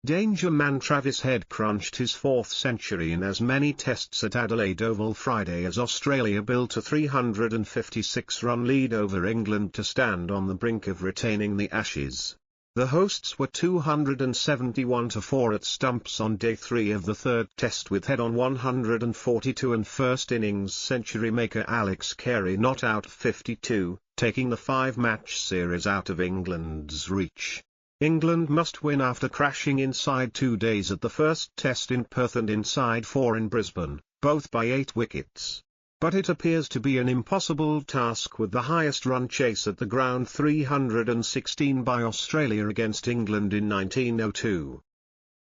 Danger man Travis Head crunched his fourth century in as many tests at Adelaide Oval Friday as Australia built a 356-run lead over England to stand on the brink of retaining the Ashes. The hosts were 271-4 at stumps on day 3 of the third test, with Head on 142 and first innings century maker Alex Carey not out 52, taking the 5-match series out of England's reach. England must win after crashing inside 2 days at the first test in Perth and inside 4 in Brisbane, both by 8 wickets. But it appears to be an impossible task with the highest run chase at the ground 316 by Australia against England in 1902.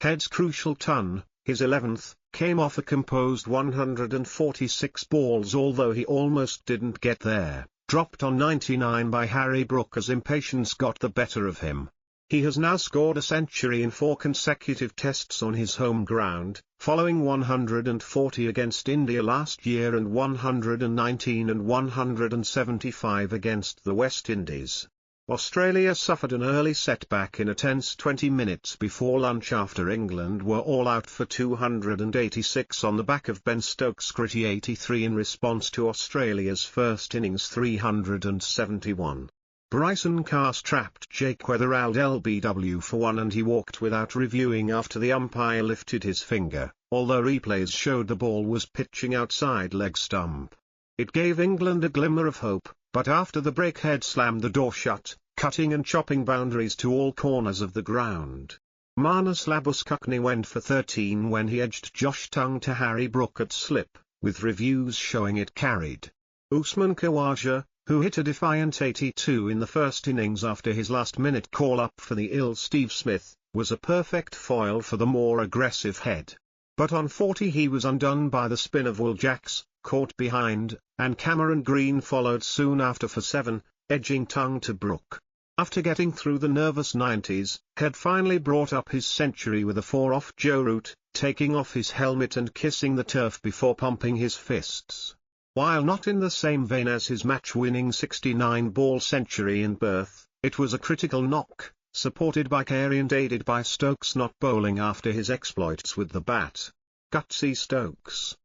Head's crucial ton, his 11th, came off a composed 146 balls, although he almost didn't get there, dropped on 99 by Harry Brook as impatience got the better of him. He has now scored a century in 4 consecutive tests on his home ground, following 140 against India last year and 119 and 175 against the West Indies. Australia suffered an early setback in a tense 20 minutes before lunch after England were all out for 286 on the back of Ben Stokes' gritty 83 in response to Australia's first innings 371. Bryson Cast trapped Jake Weatherald LBW for 1 and he walked without reviewing after the umpire lifted his finger, although replays showed the ball was pitching outside leg stump. It gave England a glimmer of hope, but after the break Head slammed the door shut, cutting and chopping boundaries to all corners of the ground. Marnus Labuschagne went for 13 when he edged Josh Tongue to Harry Brook at slip, with reviews showing it carried. Usman Khawaja, who hit a defiant 82 in the first innings after his last-minute call-up for the ill Steve Smith, was a perfect foil for the more aggressive Head. But on 40 he was undone by the spin of Will Jacks, caught behind, and Cameron Green followed soon after for 7, edging Tongue to Brook. After getting through the nervous 90s, Head finally brought up his century with a 4 off Joe Root, taking off his helmet and kissing the turf before pumping his fists. While not in the same vein as his match-winning 69-ball century in Perth, it was a critical knock, supported by Carey and aided by Stokes not bowling after his exploits with the bat. Gutsy Stokes.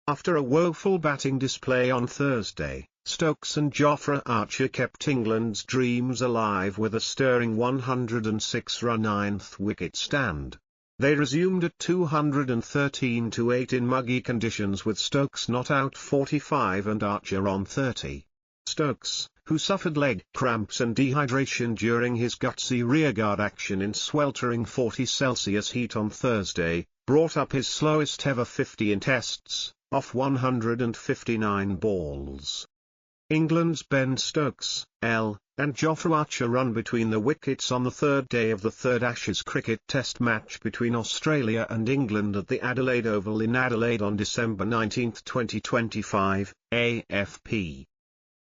After a woeful batting display on Thursday, Stokes and Jofra Archer kept England's dreams alive with a stirring 106-run 9th wicket stand. They resumed at 213-8 in muggy conditions with Stokes not out 45 and Archer on 30. Stokes, who suffered leg cramps and dehydration during his gutsy rearguard action in sweltering 40 Celsius heat on Thursday, brought up his slowest ever 50 in tests, off 159 balls. England's Ben Stokes, L, and Jofra Archer run between the wickets on the third day of the third Ashes cricket test match between Australia and England at the Adelaide Oval in Adelaide on December 19, 2025, AFP.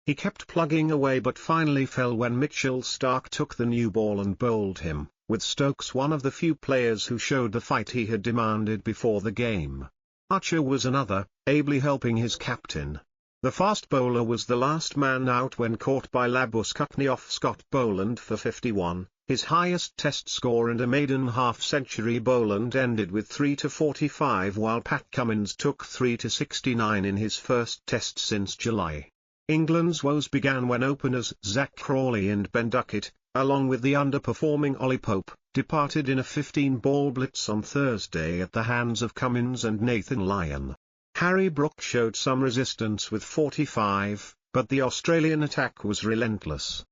He kept plugging away but finally fell when Mitchell Starc took the new ball and bowled him, with Stokes one of the few players who showed the fight he had demanded before the game. Archer was another, ably helping his captain. The fast bowler was the last man out when caught by Labuschagne off Scott Boland for 51, his highest test score and a maiden half-century. Boland ended with 3-45 while Pat Cummins took 3-69 in his first test since July. England's woes began when openers Zach Crawley and Ben Duckett, along with the underperforming Ollie Pope, departed in a 15-ball blitz on Thursday at the hands of Cummins and Nathan Lyon. Harry Brook showed some resistance with 45, but the Australian attack was relentless.